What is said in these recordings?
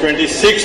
26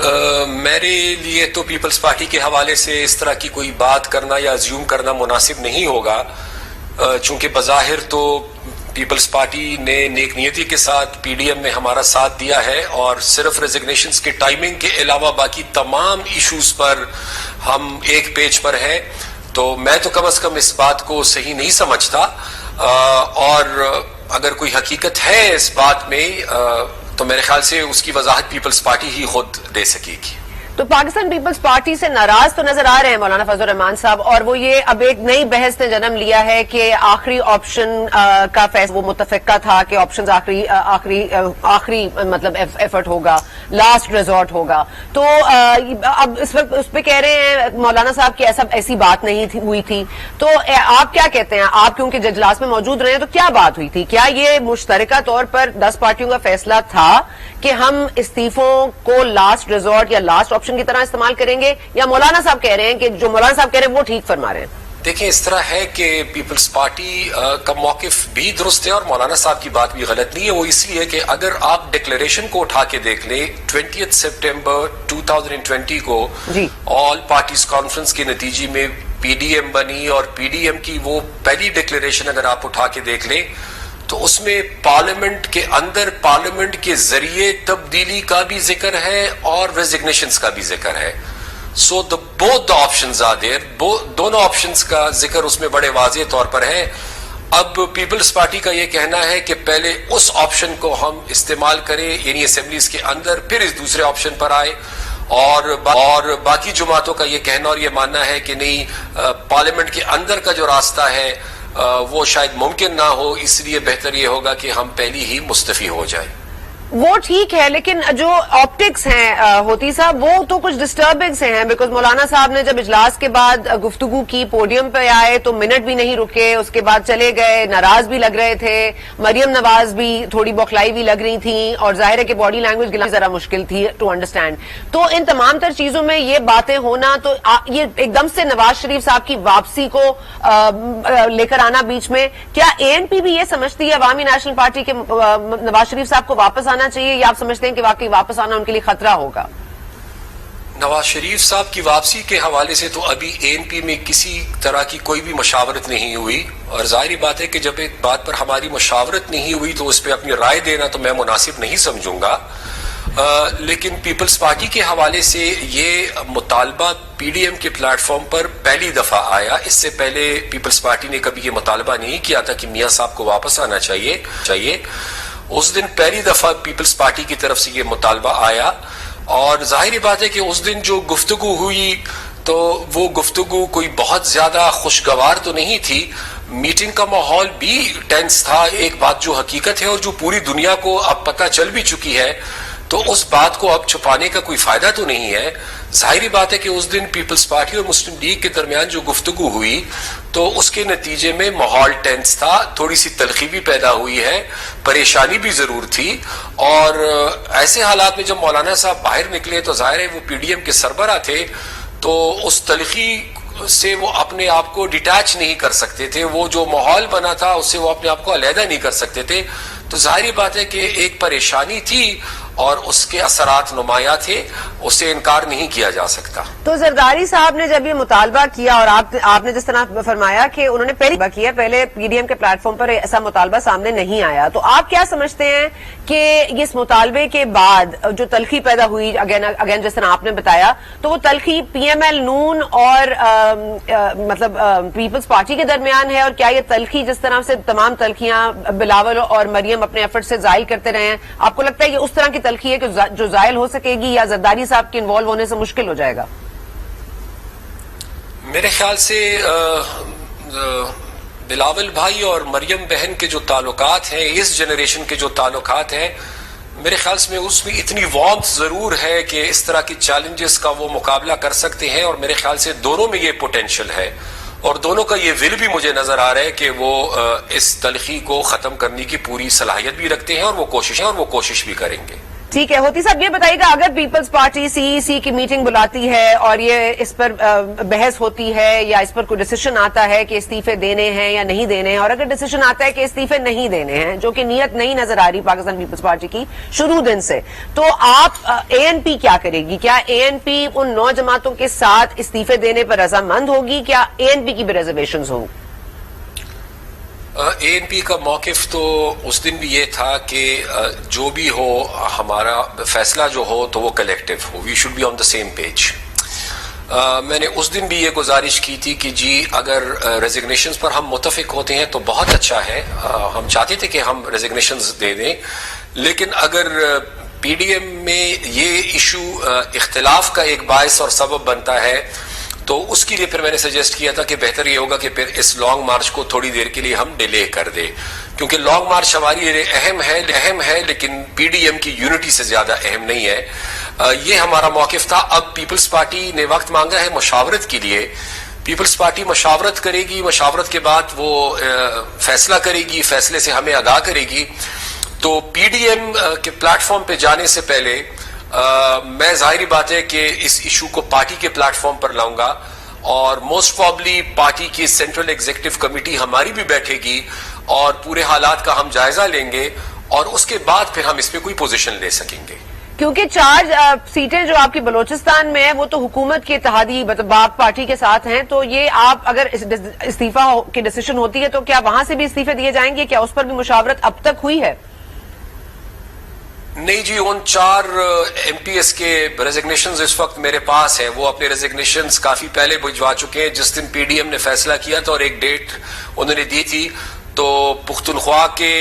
میرے لیے تو پیپلز پارٹی کے حوالے سے اس طرح کی کوئی بات کرنا یا ازیوم کرنا مناسب نہیں ہوگا، چونکہ بظاہر تو پیپلز پارٹی نے نیک نیتی کے ساتھ پی ڈی ایم میں ہمارا ساتھ دیا ہے، اور صرف ریزگنیشنز کے ٹائمنگ کے علاوہ باقی تمام ایشوز پر ہم ایک پیج پر ہیں. تو میں تو کم از کم اس بات کو صحیح نہیں سمجھتا، اور اگر کوئی حقیقت ہے اس بات میں تو میرے خیال سے اس کی وضاحت پیپلز پارٹی ہی خود دے سکے گی. تو پاکستان پیپلز پارٹی سے ناراض تو نظر آ رہے ہیں مولانا فضل الرحمان صاحب، اور وہ یہ اب ایک نئی بحث نے جنم لیا ہے کہ آخری آپشن کا فیصلہ وہ متفقہ تھا کہ آپشن آخری مطلب ایفرٹ ہوگا، لاسٹ ریزورٹ ہوگا. تو اب اس وقت اس پہ کہہ رہے ہیں مولانا صاحب کہ ایسی بات نہیں ہوئی تھی. تو آپ کیا کہتے ہیں؟ آپ کیونکہ اجلاس میں موجود رہے ہیں، تو کیا بات ہوئی تھی؟ کیا یہ مشترکہ طور پر 10 پارٹیوں کا فیصلہ تھا کہ ہم استعفوں کو لاسٹ ریزورٹ یا لاسٹ آپشن کی طرح استعمال کریں گے، یا مولانا صاحب کہہ رہے ہیں کہ جو مولانا صاحب کہہ رہے ہیں وہ ٹھیک فرما رہے ہیں؟ دیکھیں، اس طرح ہے کہ پیپلز پارٹی کا موقف بھی درست ہے اور مولانا صاحب کی بات بھی غلط نہیں ہے. وہ اس لیے کہ اگر آپ ڈکلیریشن کو اٹھا کے دیکھ لیں 20 سپٹمبر 2020 کو آل پارٹیز کانفرنس کے نتیجے میں پی ڈی ایم بنی، اور پی ڈی ایم کی وہ پہلی ڈکلیریشن اگر آپ اٹھا کے دیکھ لیں تو اس میں پارلیمنٹ کے اندر پارلیمنٹ کے ذریعے تبدیلی کا بھی ذکر ہے اور ریزگنیشنز کا بھی ذکر ہے. سو both the options are there. دونوں آپشنز کا ذکر اس میں بڑے واضح طور پر ہے. اب پیپلز پارٹی کا یہ کہنا ہے کہ پہلے اس آپشن کو ہم استعمال کریں، یعنی اسمبلیز کے اندر، پھر اس دوسرے آپشن پر آئے. اور باقی جماعتوں کا یہ کہنا اور یہ ماننا ہے کہ نہیں، پارلیمنٹ کے اندر کا جو راستہ ہے وہ شاید ممکن نہ ہو، اس لیے بہتر یہ ہوگا کہ ہم پہلی ہی مستعفی ہو جائیں. وہ ٹھیک ہے، لیکن جو آپٹکس ہیں ہوتی صاحب، وہ تو کچھ ڈسٹربنگ سے ہیں. بیکاز مولانا صاحب نے جب اجلاس کے بعد گفتگو کی، پوڈیم پہ آئے تو منٹ بھی نہیں رکے، اس کے بعد چلے گئے، ناراض بھی لگ رہے تھے. مریم نواز بھی تھوڑی بوکھلائی بھی لگ رہی تھیں، اور ظاہر ہے کہ باڈی لینگویج ذرا مشکل تھی ٹو انڈرسٹینڈ. تو ان تمام تر چیزوں میں یہ باتیں ہونا، تو یہ ایک دم سے نواز شریف صاحب کی واپسی کو لے کر آنا بیچ میں، کیا اے این پی بھی یہ سمجھتی ہے عوامی نیشنل پارٹی کے نواز شریف صاحب کو واپس آنا چاہیے، یا آپ سمجھتے ہیں کہ واقعی واپس آنا ان کے لیے خطرہ ہوگا؟ نواز شریف صاحب کی واپسی کے حوالے سے تو ابھی اے این پی میں کسی طرح کی کوئی بھی مشاورت نہیں ہوئی، اور ظاہری بات ہے کہ جب ایک بات پر ہماری مشاورت نہیں ہوئی تو اس پہ اپنی رائے دینا تو میں مناسب نہیں سمجھوں گا. لیکن پیپلز پارٹی کے حوالے سے یہ مطالبہ پی ڈی ایم کے پلیٹ فارم پر پہلی دفعہ آیا. اس سے پہلے پیپلز پارٹی نے کبھی یہ مطالبہ نہیں کیا تھا کہ میاں صاحب کو واپس آنا چاہیے. اس دن پہلی دفعہ پیپلز پارٹی کی طرف سے یہ مطالبہ آیا، اور ظاہری بات ہے کہ اس دن جو گفتگو ہوئی تو وہ گفتگو کوئی بہت زیادہ خوشگوار تو نہیں تھی. میٹنگ کا ماحول بھی ٹینس تھا. ایک بات جو حقیقت ہے اور جو پوری دنیا کو اب پتہ چل بھی چکی ہے، تو اس بات کو اب چھپانے کا کوئی فائدہ تو نہیں ہے. ظاہری بات ہے کہ اس دن پیپلز پارٹی اور مسلم لیگ کے درمیان جو گفتگو ہوئی تو اس کے نتیجے میں ماحول ٹینس تھا، تھوڑی سی تلخی بھی پیدا ہوئی ہے، پریشانی بھی ضرور تھی. اور ایسے حالات میں جب مولانا صاحب باہر نکلے تو ظاہر ہے وہ پی ڈی ایم کے سربراہ تھے، تو اس تلخی سے وہ اپنے آپ کو ڈیٹیچ نہیں کر سکتے تھے. وہ جو ماحول بنا تھا اس سے وہ اپنے آپ کو علیحدہ نہیں کر سکتے تھے. تو ظاہری بات ہے کہ ایک پریشانی تھی اور اس کے اثرات نمایاں تھے، اس سے انکار نہیں کیا جا سکتا. تو زرداری صاحب نے جب یہ مطالبہ کیا، اور آپ نے جس طرح فرمایا کہ انہوں نے پہلے پی ڈی ایم کے پلیٹ فارم پر ایسا مطالبہ سامنے نہیں آیا، تو آپ کیا سمجھتے ہیں کہ اس مطالبے کے بعد جو تلخی پیدا ہوئی، اگین جس طرح آپ نے بتایا، تو وہ تلخی پی ایم ایل نون اور مطلب پیپلز پارٹی کے درمیان ہے، اور کیا یہ تلخی جس طرح سے تمام تلخیاں بلاول اور مریم اپنے ایفرٹ سے زائل کرتے رہے ہیں، آپ کو لگتا ہے یہ اس طرح کی تلخی ہے کہ جو زائل ہو سکے گی، یا زرداری صاحب کے انوالو ہونے سے مشکل ہو جائے گا؟ میرے خیال سے بلاول بھائی اور مریم بہن کے جو تعلقات ہیں، اس جنریشن کے جو تعلقات ہیں، میرے خیال سے اس میں اتنی وارمتھ ضرور ہے کہ اس طرح کی چیلنجز کا وہ مقابلہ کر سکتے ہیں. اور میرے خیال سے دونوں میں یہ پوٹینشل ہے، اور دونوں کا یہ ول بھی مجھے نظر آ رہا ہے کہ وہ اس تلخی کو ختم کرنے کی پوری صلاحیت بھی رکھتے ہیں، اور وہ کوشش بھی کریں گے. ٹھیک ہے ہوتی صاحب یہ بتائیے گا اگر پیپلز پارٹی CEC کی میٹنگ بلاتی ہے اور یہ اس پر بحث ہوتی ہے یا اس پر کوئی ڈیسیشن آتا ہے کہ استعفے دینے ہیں یا نہیں دینے ہیں اور اگر ڈیسیشن آتا ہے کہ استعفے نہیں دینے ہیں جو کہ نیت نہیں نظر آ رہی پاکستان پیپلز پارٹی کی شروع دن سے تو آپ ANP کیا کرے گی؟ کیا ANP ان 9 جماعتوں کے ساتھ استعفے دینے پر رضامند ہوگی؟ کیا ANP کی بھی ریزرویشنز ہوں؟ ANP کا موقف تو اس دن بھی یہ تھا کہ جو بھی ہو ہمارا فیصلہ جو ہو تو وہ کلیکٹیو ہو. We should be on the same page. میں نے اس دن بھی یہ گزارش کی تھی کہ جی اگر ریزگنیشنز پر ہم متفق ہوتے ہیں تو بہت اچھا ہے. ہم چاہتے تھے کہ ہم ریزگنیشنز دے دیں لیکن اگر PDM میں یہ ایشو اختلاف کا ایک باعث اور سبب بنتا ہے تو اس کے لیے پھر میں نے سجیسٹ کیا تھا کہ بہتر یہ ہوگا کہ پھر اس لانگ مارچ کو تھوڑی دیر کے لیے ہم ڈیلے کر دیں کیونکہ لانگ مارچ ہماری لیے اہم ہے لیکن PDM کی یونٹی سے زیادہ اہم نہیں ہے. یہ ہمارا موقف تھا. اب پیپلز پارٹی نے وقت مانگا ہے مشاورت کے لیے. پیپلز پارٹی مشاورت کرے گی, مشاورت کے بعد وہ فیصلہ کرے گی, فیصلے سے ہمیں آگاہ کرے گی. تو PDM کے پلیٹ فارم پہ جانے سے پہلے میں ظاہری بات ہے کہ اس ایشو کو پارٹی کے پلیٹ فارم پر لاؤں گا اور موسٹ پرابلی پارٹی کی سینٹرل ایگزیکٹو کمیٹی ہماری بھی بیٹھے گی اور پورے حالات کا ہم جائزہ لیں گے اور اس کے بعد پھر ہم اس پہ کوئی پوزیشن لے سکیں گے. کیونکہ 4 سیٹیں جو آپ کی بلوچستان میں ہیں وہ تو حکومت کی اتحادی باپ پارٹی کے ساتھ ہیں تو یہ آپ اگر استعفا کی ڈیسیشن ہوتی ہے تو کیا وہاں سے بھی استعفے دیے جائیں گے؟ کیا اس پر بھی مشاورت اب تک ہوئی ہے؟ نہیں جی, ان 4 MPs کے ریزگنیشنز اس وقت میرے پاس ہیں. وہ اپنے ریزگنیشنز کافی پہلے بھجوا چکے ہیں. جس دن PDM نے فیصلہ کیا تھا اور ایک ڈیٹ انہوں نے دی تھی تو پختونخوا کے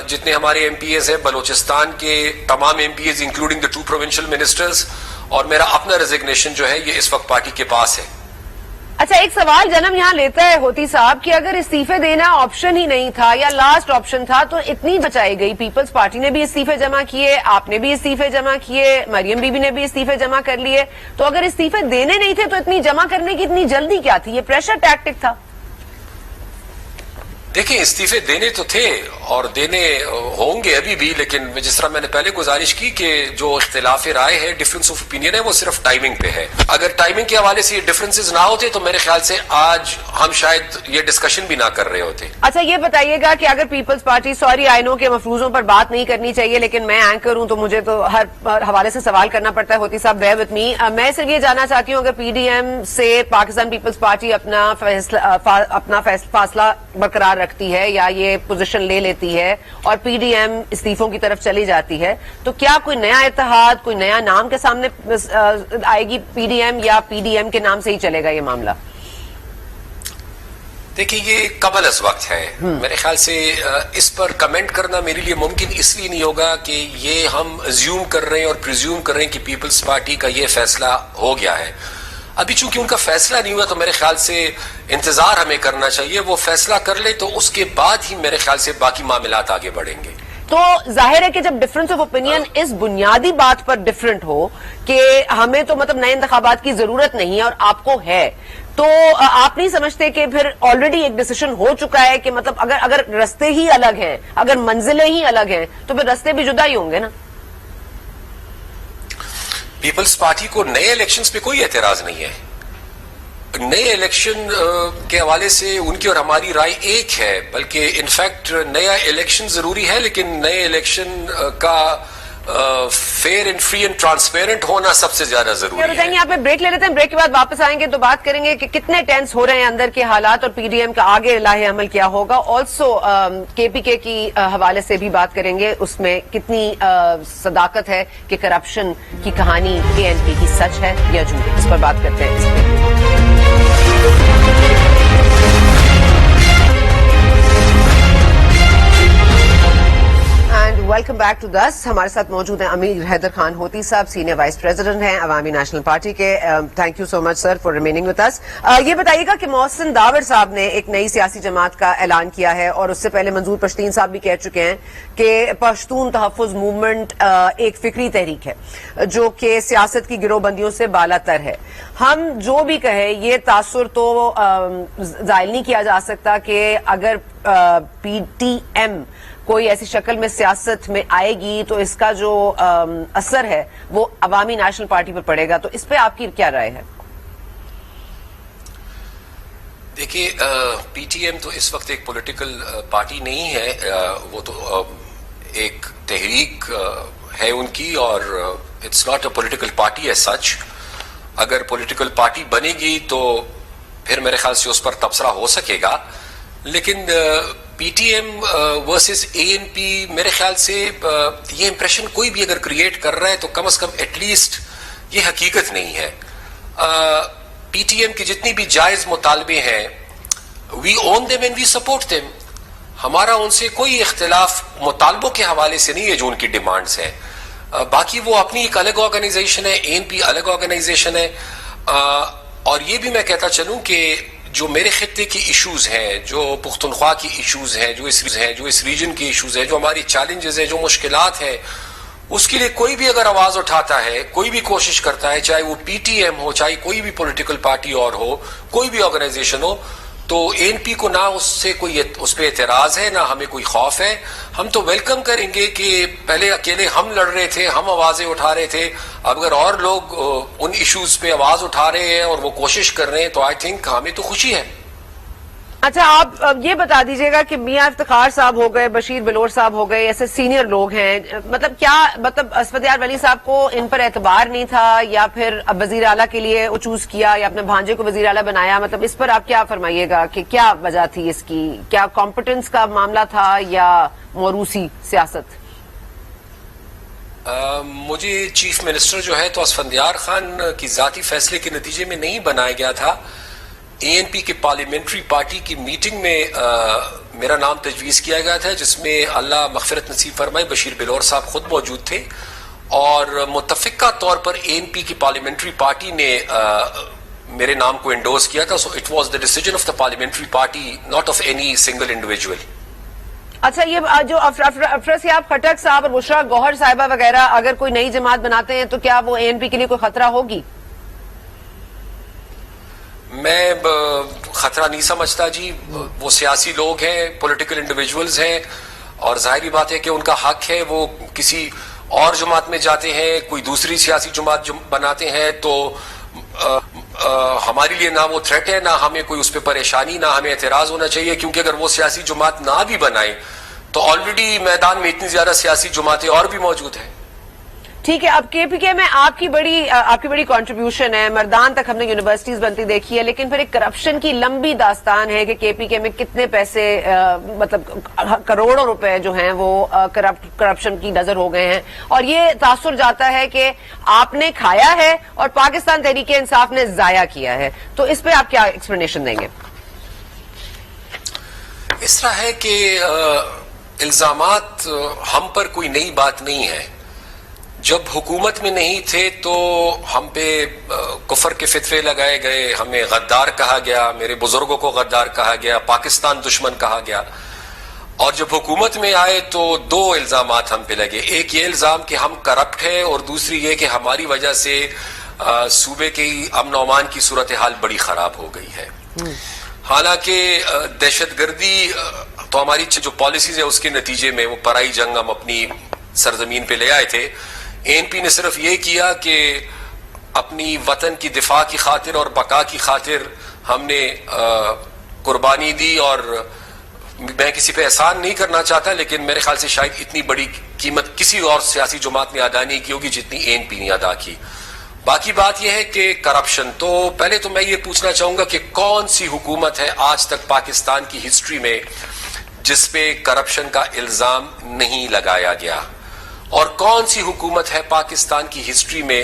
جتنے ہمارے MPs ہیں, بلوچستان کے تمام MPs including the 2 provincial ministers اور میرا اپنا ریزگنیشن جو ہے یہ اس وقت پارٹی کے پاس ہے. اچھا ایک سوال جنم یہاں لیتا ہے ہوتی صاحب کہ اگر استعفے دینا آپشن ہی نہیں تھا یا لاسٹ آپشن تھا تو اتنی بچائی گئی. پیپلز پارٹی نے بھی استعفے جمع کیے, آپ نے بھی استعفے جمع کیے, مریم بی بی نے بھی استعفے جمع کر لیے. تو اگر استعفے دینے نہیں تھے تو اتنی جمع کرنے کی اتنی جلدی کیا تھی؟ یہ پریشر ٹیکٹک تھا. دیکھیں استعفے دینے تو تھے اور دینے ہوں گے ابھی بھی لیکن جس طرح میں نے پہلے گزارش کی کہ جو اختلاف رائے ہے, ڈفرنس آف اوپینین ہے, وہ صرف ٹائمنگ پہ ہے. اگر ٹائمنگ کے حوالے سے یہ ڈفرنسز نہ ہوتے تو میرے خیال سے آج ہم شاید یہ ڈسکشن بھی نہ کر رہے ہوتے. اچھا یہ بتائیے گا کہ اگر پیپلز پارٹی سوری آئی نو کے مفروضوں پر بات نہیں کرنی چاہیے لیکن میں اینکر ہوں تو مجھے تو ہر حوالے سے سوال کرنا پڑتا ہے. ہوتی صاحب بیئر وتھ می. میں صرف یہ جاننا چاہتی ہوں اگر PDM سے پاکستان پیپلز پارٹی اپنا فاصلہ برقرار رکھتی ہے یا یہ پوزیشن لے لیتی ہے اور PDM استعفوں کی طرف چلی جاتی ہے تو کیا کوئی نیا اتحاد, کوئی نیا نام کے سامنے آئے گی PDM یا PDM کے نام سے ہی چلے گا یہ معاملہ؟ دیکھیں یہ قبل از وقت ہے. میرے خیال سے اس پر کمنٹ کرنا میرے لیے ممکن اس لیے نہیں ہوگا کہ یہ ہم ازیوم کر رہے ہیں اور پریزیوم کر رہے ہیں کہ پیپلز پارٹی کا یہ فیصلہ ہو گیا ہے. ابھی چونکہ ان کا فیصلہ نہیں ہوا تو میرے خیال سے انتظار ہمیں کرنا چاہیے. وہ فیصلہ کر لے تو اس کے بعد ہی میرے خیال سے باقی معاملات آگے بڑھیں گے. تو ظاہر ہے کہ جب ڈفرنس آف اوپینین اس بنیادی بات پر ڈفرنٹ ہو کہ ہمیں تو مطلب نئے انتخابات کی ضرورت نہیں ہے اور آپ کو ہے تو آپ نہیں سمجھتے کہ پھر آلریڈی ایک ڈیسیشن ہو چکا ہے کہ مطلب اگر رستے ہی الگ ہیں, اگر منزلیں ہی الگ ہیں تو پھر رستے بھی جدا ہی ہوں گے نا؟ پیپلز پارٹی کو نئے الیکشنز پہ کوئی اعتراض نہیں ہے. نئے الیکشن کے حوالے سے ان کی اور ہماری رائے ایک ہے, بلکہ انفیکٹ نیا الیکشن ضروری ہے لیکن نئے الیکشن کا fair and free and transparent ہونا سب سے زیادہ ضروری ہے. بتائیں گے آپ بریک لے لیتے ہیں, بریک کے بعد واپس آئیں گے تو بات کریں گے کہ کتنے ٹینس ہو رہے ہیں اندر کے حالات اور PDM کا آگے لاہ عمل کیا ہوگا. آلسو KPK کی حوالے سے بھی بات کریں گے, اس میں کتنی صداقت ہے کہ کرپشن کی کہانی ANP کی سچ ہے یا جھوٹ, اس پر بات کرتے ہیں. اس پہ ویلکم بیک ٹو دس. ہمارے ساتھ موجود ہیں امیر حیدر خان ہوتی صاحب, سینئر وائس پریزیڈنٹ ہیں عوامی نیشنل پارٹی کے. Thank you so much sir for remaining with us. یہ بتائیے گا کہ محسن داور صاحب نے ایک نئی سیاسی جماعت کا اعلان کیا ہے اور اس سے پہلے منظور پشتین صاحب بھی کہہ چکے ہیں کہ پشتون تحفظ موومنٹ ایک فکری تحریک ہے جو کہ سیاست کی گروہ بندیوں سے بالا تر ہے. ہم جو بھی کہیں یہ تاثر تو زائل نہیں کیا جا سکتا کہ اگر پی ٹی ایم کوئی ایسی شکل میں سیاست میں آئے گی تو اس کا جو اثر ہے وہ عوامی نیشنل پارٹی پر پڑے گا، تو اس پہ آپ کی کیا رائے ہے؟ دیکھیے، پی ٹی ایم تو اس وقت ایک پولیٹیکل پارٹی نہیں ہے، وہ تو ایک تحریک ہے ان کی، اور it's not a political party as such. اگر پولیٹیکل پارٹی بنے گی تو پھر میرے خیال سے اس پر تبصرہ ہو سکے گا، لیکن پی ٹی ایم ورسز اے این پی میرے خیال سے یہ امپریشن کوئی بھی اگر کریٹ کر رہا ہے تو کم از کم ایٹ لیسٹ یہ حقیقت نہیں ہے. پی ٹی ایم کے جتنی بھی جائز مطالبے ہیں we own them and we support them. ہمارا ان سے کوئی اختلاف مطالبوں کے حوالے سے نہیں ہے جو ان کی ڈیمانڈز ہیں. باقی وہ اپنی ایک الگ آرگنائزیشن ہے، اے این پی الگ آرگنائزیشن ہے. اور یہ بھی میں کہتا چلوں کہ جو میرے خطے کی ایشوز ہیں، جو پختونخوا کی ایشوز ہیں، جو اس ریجن کی ایشوز ہیں، جو ہماری چیلنجز ہیں، جو مشکلات ہیں، اس کے لیے کوئی بھی اگر آواز اٹھاتا ہے، کوئی بھی کوشش کرتا ہے، چاہے وہ پی ٹی ایم ہو، چاہے کوئی بھی پولیٹیکل پارٹی اور ہو، کوئی بھی آرگنائزیشن ہو، تو اے این پی کو نہ اس سے کوئی اس پہ اعتراض ہے، نہ ہمیں کوئی خوف ہے. ہم تو ویلکم کریں گے کہ پہلے اکیلے ہم لڑ رہے تھے، ہم آوازیں اٹھا رہے تھے، اب اگر اور لوگ ان ایشوز پہ آواز اٹھا رہے ہیں اور وہ کوشش کر رہے ہیں تو آئی تھنک ہمیں تو خوشی ہے. اچھا، آپ یہ بتا دیجئے گا کہ میاں افتخار صاحب ہو گئے، بشیر بلور صاحب ہو گئے، ایسے سینئر لوگ ہیں، مطلب اسفندیار ولی صاحب کو ان پر اعتبار نہیں تھا، یا پھر اب وزیر اعلیٰ کے لیے چوز کیا، یا اپنے بھانجے کو وزیر اعلیٰ بنایا؟ مطلب اس پر آپ کیا فرمائیے گا کہ کیا وجہ تھی اس کی؟ کیا کمپٹنس کا معاملہ تھا یا موروثی سیاست؟ مجھے چیف منسٹر جو ہے تو اسفندیار خان کی ذاتی فیصلے کے نتیجے میں نہیں بنایا گیا تھا. اے این پی کی پارلیمنٹری پارٹی کی میٹنگ میں میرا نام تجویز کیا گیا تھا، جس میں اللہ مغفرت نصیب فرمائے بشیر بلور صاحب خود موجود تھے، اور متفقہ طور پر اے این پی کی پارلیمنٹری پارٹی نے میرے نام کو انڈورس کیا تھا. So it was the decision of the parliamentary party, not of any single individual. اچھا، یہ جو افراسیاب خٹک صاحب اور بشرا گوہر صاحبہ وغیرہ اگر کوئی نئی جماعت بناتے ہیں تو کیا وہ اے این پی کے لیے کوئی خطرہ ہوگی؟ میں خطرہ نہیں سمجھتا جی. وہ سیاسی لوگ ہیں، پولیٹیکل انڈیویجولز ہیں، اور ظاہری بات ہے کہ ان کا حق ہے، وہ کسی اور جماعت میں جاتے ہیں، کوئی دوسری سیاسی جماعت بناتے ہیں، تو ہمارے لیے نہ وہ تھریٹ ہے، نہ ہمیں کوئی اس پہ پریشانی، نہ ہمیں اعتراض ہونا چاہیے، کیونکہ اگر وہ سیاسی جماعت نہ بھی بنائیں تو آلریڈی میدان میں اتنی زیادہ سیاسی جماعتیں اور بھی موجود ہیں. ٹھیک ہے. اب کے پی کے میں آپ کی بڑی کنٹریبیوشن ہے. مردان تک ہم نے یونیورسٹیز بنتی دیکھی ہے، لیکن پھر ایک کرپشن کی لمبی داستان ہے کہ کے پی کے میں کتنے پیسے، مطلب کروڑوں روپے جو ہیں وہ کرپشن کی نظر ہو گئے ہیں، اور یہ تاثر جاتا ہے کہ آپ نے کھایا ہے اور پاکستان تحریک انصاف نے ضائع کیا ہے. تو اس پہ آپ کیا ایکسپلینیشن دیں گے؟ اس طرح ہے کہ الزامات ہم پر کوئی نئی بات نہیں ہے. جب حکومت میں نہیں تھے تو ہم پہ کفر کے فتوے لگائے گئے، ہمیں غدار کہا گیا، میرے بزرگوں کو غدار کہا گیا، پاکستان دشمن کہا گیا. اور جب حکومت میں آئے تو دو الزامات ہم پہ لگے. ایک یہ الزام کہ ہم کرپٹ ہیں، اور دوسری یہ کہ ہماری وجہ سے صوبے کی امن و امان کی صورتحال بڑی خراب ہو گئی ہے. حالانکہ دہشت گردی تو ہماری جو پالیسیز ہے اس کے نتیجے میں وہ پرائی جنگ ہم اپنی سرزمین پہ لے آئے تھے. اے این پی نے صرف یہ کیا کہ اپنی وطن کی دفاع کی خاطر اور بقا کی خاطر ہم نے قربانی دی، اور میں کسی پہ احسان نہیں کرنا چاہتا، لیکن میرے خیال سے شاید اتنی بڑی قیمت کسی اور سیاسی جماعت نے ادا نہیں کی ہوگی جتنی اے این پی نے ادا کی. باقی بات یہ ہے کہ کرپشن، تو پہلے تو میں یہ پوچھنا چاہوں گا کہ کون سی حکومت ہے آج تک پاکستان کی ہسٹری میں جس پہ کرپشن کا الزام نہیں لگایا گیا، اور کون سی حکومت ہے پاکستان کی ہسٹری میں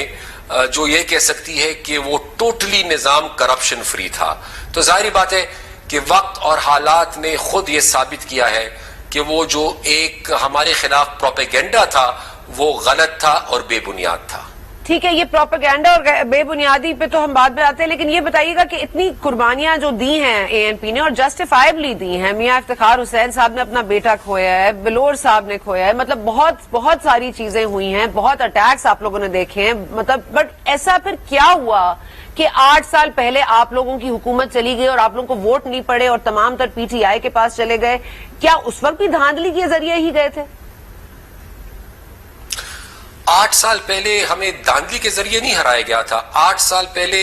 جو یہ کہہ سکتی ہے کہ وہ ٹوٹلی نظام کرپشن فری تھا. تو ظاہری بات ہے کہ وقت اور حالات نے خود یہ ثابت کیا ہے کہ وہ جو ایک ہمارے خلاف پروپیگنڈا تھا وہ غلط تھا اور بے بنیاد تھا. ٹھیک ہے، یہ پروپیگنڈا اور بے بنیادی پہ تو ہم بعد میں آتے ہیں، لیکن یہ بتائیے گا کہ اتنی قربانیاں جو دی ہیں اے این پی نے اور جسٹیفائبلی دی ہیں، میاں افتخار حسین صاحب نے اپنا بیٹا کھویا ہے، بلور صاحب نے کھویا ہے، مطلب بہت ساری چیزیں ہوئی ہیں، بہت اٹیکس آپ لوگوں نے دیکھے ہیں، مطلب بٹ ایسا پھر کیا ہوا کہ 8 سال پہلے آپ لوگوں کی حکومت چلی گئی اور آپ لوگوں کو ووٹ نہیں پڑے اور تمام تر پی ٹی آئی کے پاس چلے گئے، کیا اس وقت بھی دھاندلی کے ذریعے ہی گئے تھے؟ 8 سال پہلے ہمیں دھاندلی کے ذریعے نہیں ہرایا گیا تھا. 8 سال پہلے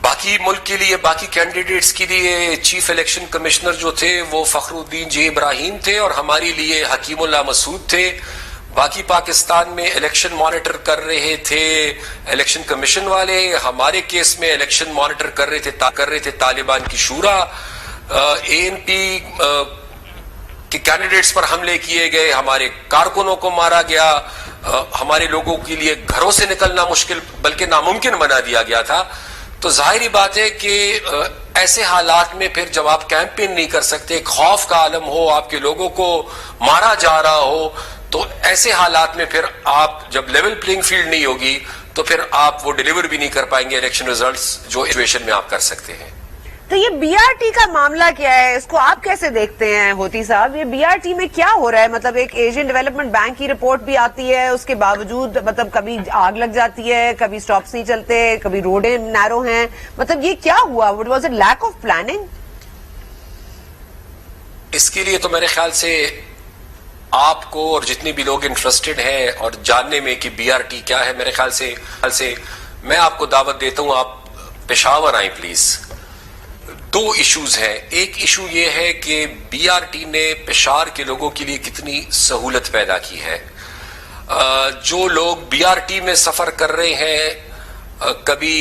باقی ملک کے لیے، باقی کینڈیڈیٹس کے لیے چیف الیکشن کمشنر جو تھے وہ فخر الدین جے ابراہیم تھے اور ہمارے لیے حکیم اللہ مسعود تھے. باقی پاکستان میں الیکشن مانیٹر کر رہے تھے الیکشن کمیشن والے. ہمارے کیس میں الیکشن مانیٹر کر رہے تھے طالبان کی شورا. اے این پی کہ کینڈیڈیٹس پر حملے کیے گئے، ہمارے کارکنوں کو مارا گیا، ہمارے لوگوں کے لیے گھروں سے نکلنا مشکل بلکہ ناممکن بنا دیا گیا تھا. تو ظاہری بات ہے کہ ایسے حالات میں پھر جب آپ کیمپین نہیں کر سکتے، خوف کا عالم ہو، آپ کے لوگوں کو مارا جا رہا ہو، تو ایسے حالات میں پھر آپ جب لیول پلینگ فیلڈ نہیں ہوگی تو پھر آپ وہ ڈیلیور بھی نہیں کر پائیں گے الیکشن ریزلٹس جو سچویشن میں آپ کر سکتے ہیں. تو یہ بی آر ٹی کا معاملہ کیا ہے، اس کو آپ کیسے دیکھتے ہیں ہوتی صاحب؟ یہ بی آر ٹی میں کیا ہو رہا ہے؟ مطلب ایک ایشین ڈیولپمنٹ بینک کی رپورٹ بھی آتی ہے، اس کے باوجود مطلب کبھی آگ لگ جاتی ہے، کبھی سٹاپس نہیں چلتے، کبھی روڈیں نیرو ہیں. مطلب یہ کیا ہوا؟ What was it lack of planning? اس کے لیے تو میرے خیال سے آپ کو اور جتنے بھی لوگ انٹرسٹڈ ہیں اور جاننے میں کہ بی آر ٹی کیا ہے، میرے خیال سے میں آپ کو دعوت دیتا ہوں آپ پشاور آئیں پلیز. 2 ایشوز ہیں. ایک ایشو یہ ہے کہ بی آر ٹی نے پشاور کے لوگوں کے لیے کتنی سہولت پیدا کی ہے. جو لوگ بی آر ٹی میں سفر کر رہے ہیں، کبھی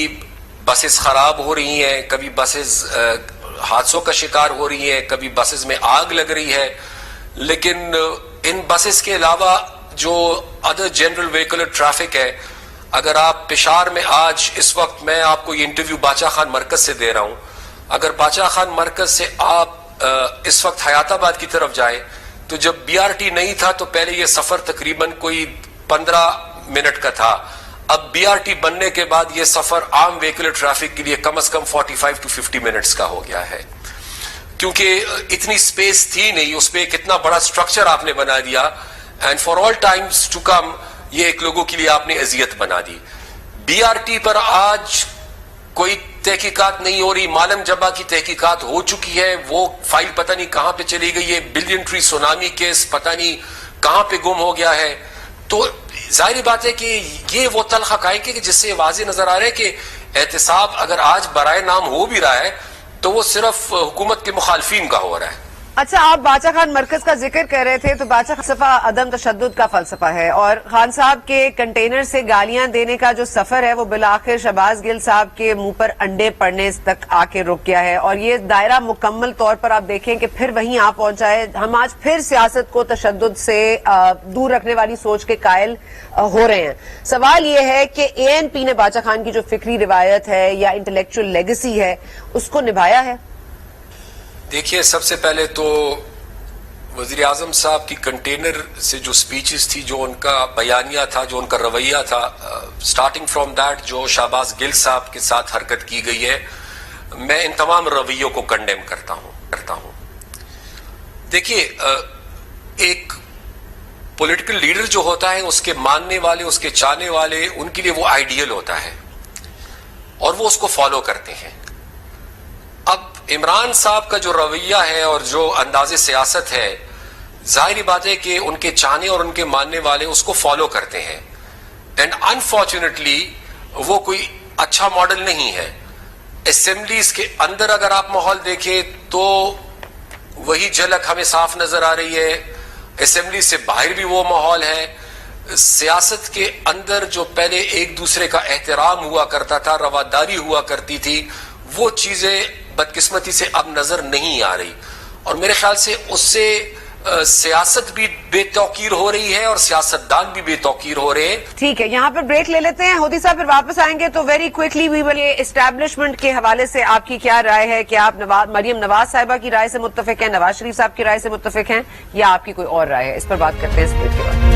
بسز خراب ہو رہی ہیں، کبھی بسز حادثوں کا شکار ہو رہی ہیں، کبھی بسز میں آگ لگ رہی ہے، لیکن ان بسز کے علاوہ جو ادر جنرل وہیکولر ٹریفک ہے، اگر آپ پشاور میں آج اس وقت میں آپ کو یہ انٹرویو باچا خان مرکز سے دے رہا ہوں، اگر باچا خان مرکز سے آپ اس وقت حیات آباد کی طرف جائیں تو جب بی آر ٹی نہیں تھا تو پہلے یہ سفر تقریباً کوئی 15 منٹ کا تھا. اب بی آر ٹی بننے کے بعد یہ سفر عام وہیکولر ٹریفک کے لیے کم از کم 45 to 50 منٹس کا ہو گیا ہے، کیونکہ اتنی سپیس تھی نہیں. اس پہ کتنا بڑا سٹرکچر آپ نے بنا دیا، and for all times to come یہ ایک لوگوں کے لیے آپ نے اذیت بنا دی. بی آر ٹی پر آج کوئی تحقیقات نہیں ہو رہی. مالم جبا کی تحقیقات ہو چکی ہے، وہ فائل پتہ نہیں کہاں پہ چلی گئی ہے. بلین ٹری سونامی کیس پتہ نہیں کہاں پہ گم ہو گیا ہے. تو ظاہری بات ہے کہ یہ وہ تلخ حقائق ہے کہ جس سے واضح نظر آ رہا ہے کہ احتساب اگر آج برائے نام ہو بھی رہا ہے تو وہ صرف حکومت کے مخالفین کا ہو رہا ہے. اچھا، آپ باچا خان مرکز کا ذکر کر رہے تھے تو باچا فلسفہ عدم تشدد کا فلسفہ ہے، اور خان صاحب کے کنٹینر سے گالیاں دینے کا جو سفر ہے وہ بالآخر شہباز گل صاحب کے منہ پر انڈے پڑنے تک آ کے رک گیا ہے، اور یہ دائرہ مکمل طور پر آپ دیکھیں کہ پھر وہیں آپ پہنچا ہے. ہم آج پھر سیاست کو تشدد سے دور رکھنے والی سوچ کے قائل ہو رہے ہیں. سوال یہ ہے کہ اے این پی نے باچا خان کی جو فکری روایت ہے یا انٹلیکچوئل لیگیسی ہے اس کو نبھایا ہے؟ دیکھیے، سب سے پہلے تو وزیر اعظم صاحب کی کنٹینر سے جو سپیچز تھی، جو ان کا بیانیہ تھا، جو ان کا رویہ تھا، سٹارٹنگ فرام دیٹ جو شہباز گل صاحب کے ساتھ حرکت کی گئی ہے، میں ان تمام رویوں کو کنڈیم کرتا ہوں. دیکھیے، ایک پولیٹیکل لیڈر جو ہوتا ہے اس کے ماننے والے، اس کے چاہنے والے، ان کے لیے وہ آئیڈیل ہوتا ہے اور وہ اس کو فالو کرتے ہیں. اب عمران صاحب کا جو رویہ ہے اور جو انداز سیاست ہے، ظاہری بات ہے کہ ان کے چاہنے اور ان کے ماننے والے اس کو فالو کرتے ہیں، اینڈ انفارچونیٹلی وہ کوئی اچھا ماڈل نہیں ہے. اسمبلیز کے اندر اگر آپ ماحول دیکھیں تو وہی جھلک ہمیں صاف نظر آ رہی ہے، اسمبلی سے باہر بھی وہ ماحول ہے. سیاست کے اندر جو پہلے ایک دوسرے کا احترام ہوا کرتا تھا، رواداری ہوا کرتی تھی، وہ چیزیں بدقسمتی سے اب نظر نہیں آ رہی، اور میرے خیال سے اس سے سیاست بھی بے توقیر ہو رہی ہے اور سیاستدان بھی بے توقیر ہو رہے ہیں. ٹھیک ہے، یہاں پر بریک لے لیتے ہیں. ہودی صاحب پھر واپس آئیں گے تو ویری کوئکلی وی ول. اسٹیبلشمنٹ کے حوالے سے آپ کی کیا رائے ہے؟ کہ آپ مریم نواز صاحبہ کی رائے سے متفق ہیں، نواز شریف صاحب کی رائے سے متفق ہیں، یا آپ کی کوئی اور رائے ہے؟ اس پر بات کرتے ہیں اس بریک کے بعد.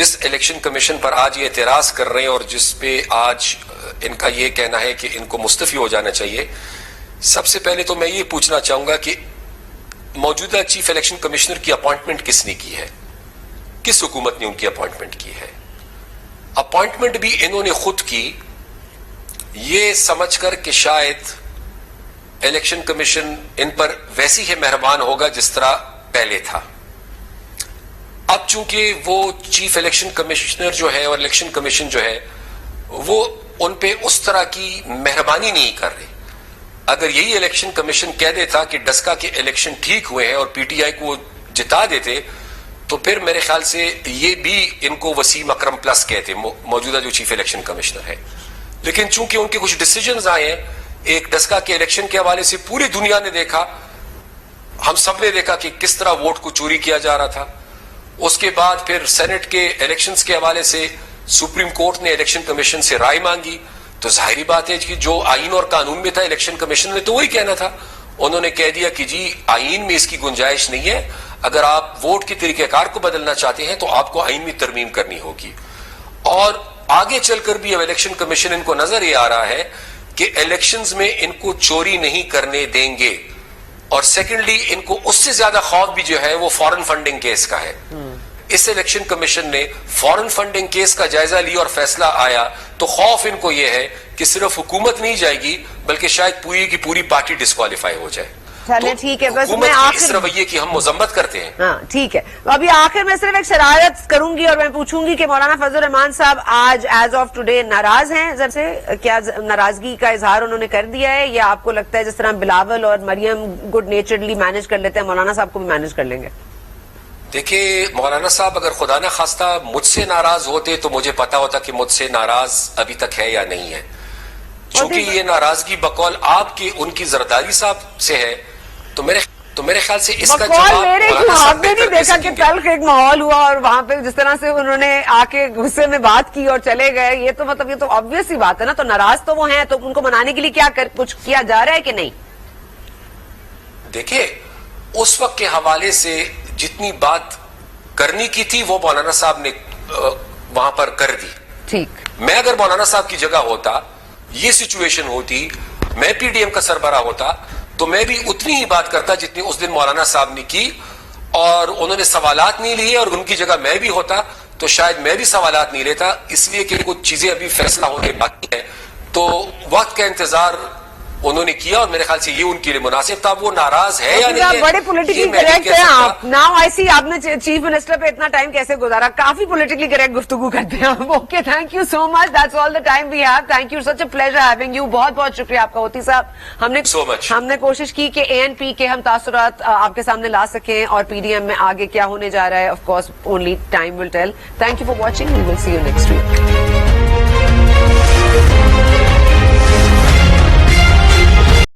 جس الیکشن کمیشن پر آج یہ اعتراض کر رہے ہیں اور جس پہ آج ان کا یہ کہنا ہے کہ ان کو مستعفی ہو جانا چاہیے، سب سے پہلے تو میں یہ پوچھنا چاہوں گا کہ موجودہ چیف الیکشن کمشنر کی اپوائنٹمنٹ کس نے کی ہے؟ کس حکومت نے ان کی اپوائنٹمنٹ کی ہے؟ اپوائنٹمنٹ بھی انہوں نے خود کی، یہ سمجھ کر کہ شاید الیکشن کمیشن ان پر ویسی ہی مہربان ہوگا جس طرح پہلے تھا۔ اب چونکہ وہ چیف الیکشن کمشنر جو ہے اور الیکشن کمیشن جو ہے وہ ان پہ اس طرح کی مہربانی نہیں کر رہے۔ اگر یہی الیکشن کمیشن کہہ دیتا کہ ڈسکا کے الیکشن ٹھیک ہوئے ہیں اور پی ٹی آئی کو جتا دیتے تو پھر میرے خیال سے یہ بھی ان کو وسیم اکرم پلس کہتے موجودہ جو چیف الیکشن کمشنر ہے۔ لیکن چونکہ ان کے کچھ ڈیسیجنز آئے ہیں، ایک ڈسکا کے الیکشن کے حوالے سے پوری دنیا نے دیکھا، ہم سب نے دیکھا کہ کس طرح ووٹ کو چوری کیا جا رہا تھا۔ اس کے بعد پھر سینٹ کے الیکشنز کے حوالے سے سپریم کورٹ نے الیکشن کمیشن سے رائے مانگی، تو ظاہری بات ہے کہ جو آئین اور قانون میں تھا الیکشن کمیشن نے تو وہی کہنا تھا۔ انہوں نے کہہ دیا کہ جی آئین میں اس کی گنجائش نہیں ہے، اگر آپ ووٹ کے طریقہ کار کو بدلنا چاہتے ہیں تو آپ کو آئین میں ترمیم کرنی ہوگی۔ اور آگے چل کر بھی اب الیکشن کمیشن ان کو نظر یہ آ رہا ہے کہ الیکشنز میں ان کو چوری نہیں کرنے دیں گے، اور سیکنڈلی ان کو اس سے زیادہ خوف بھی جو ہے وہ فارن فنڈنگ کیس کا ہے۔ اس الیکشن کمیشن نے فارن فنڈنگ کیس کا جائزہ لیا اور فیصلہ آیا تو خوف ان کو یہ ہے کہ صرف حکومت نہیں جائے گی بلکہ شاید پوری کی پوری پارٹی ڈسکوالیفائی ہو جائے۔ چلے ٹھیک ہے، بس حکومت میں کی اس آخر رویے کی ہم مذمت کرتے ہیں۔ ہاں ٹھیک ہے، ابھی آخر میں صرف ایک شرارت کروں گی اور میں پوچھوں گی کہ مولانا فضل الرحمان صاحب آج ایز آف ٹوڈے ناراض ہیں ذرا سے؟ کیا ناراضگی کا اظہار انہوں نے کر دیا ہے، یا آپ کو لگتا ہے جس طرح بلاول اور مریم گڈ نیچرلی مینج کر لیتے ہیں مولانا صاحب کو بھی مینج کر لیں گے؟ دیکھیے مولانا صاحب اگر خدا نہ خواستہ مجھ سے ناراض ہوتے تو مجھے پتا ہوتا کہ مجھ سے ناراض ابھی تک ہے یا نہیں ہے۔ چونکہ یہ ناراضگی بقول آپ کی ان کی زرداری صاحب سے ہے تو میرے خیال سے اس کا جواب آپ نے نہیں دیکھا کہ تلخ ایک ماحول ہوا اور وہاں پہ جس طرح سے انہوں نے آ کے غصے میں بات کی اور چلے گئے، یہ تو مطلب یہ تو obvious ہی بات ہے نا۔ تو ناراض تو وہ ہیں، تو ان کو منانے کے لیے کیا کچھ کیا جا رہا ہے کہ نہیں؟ دیکھیں اس وقت کے حوالے سے جتنی بات کرنی کی تھی وہ مولانا صاحب نے وہاں پر کر دی۔ ٹھیک، میں اگر مولانا صاحب کی جگہ ہوتا، یہ سچویشن ہوتی، میں پی ڈی ایم کا سربراہ ہوتا تو میں بھی اتنی ہی بات کرتا جتنی اس دن مولانا صاحب نے کی، اور انہوں نے سوالات نہیں لیے، اور ان کی جگہ میں بھی ہوتا تو شاید میں بھی سوالات نہیں لیتا، اس لیے کہ کچھ چیزیں ابھی فیصلہ ہونے باقی ہے، تو وقت کا انتظار انہوں نے کیا اور میرے خیال سے یہ ان کے لیے مناسب تھا۔ وہ ناراض ہے یا نہیں ہے، بڑے پولیٹیکلی کریکٹ ہیں آپ۔ ناؤ آئی سی آپ نے چیف منسٹر پہ اتنا ٹائم کیسے گزارا، کافی پولیٹیکلی کریکٹ گفتگو کرتے ہیں آپ۔ Okay, thank you so much, that's all the time we have. Thank you, such a pleasure having you. بہت بہت شکریہ آپ کا ہوتی صاحب۔ ہم نے کوشش کی کہ اے این پی کے ہم تاثرات آپ کے سامنے لا سکیں اور پی ڈی ایم میں آگے کیا ہونے جا رہا ہے، of course only time will tell. Thank you for watching, we will see you next week.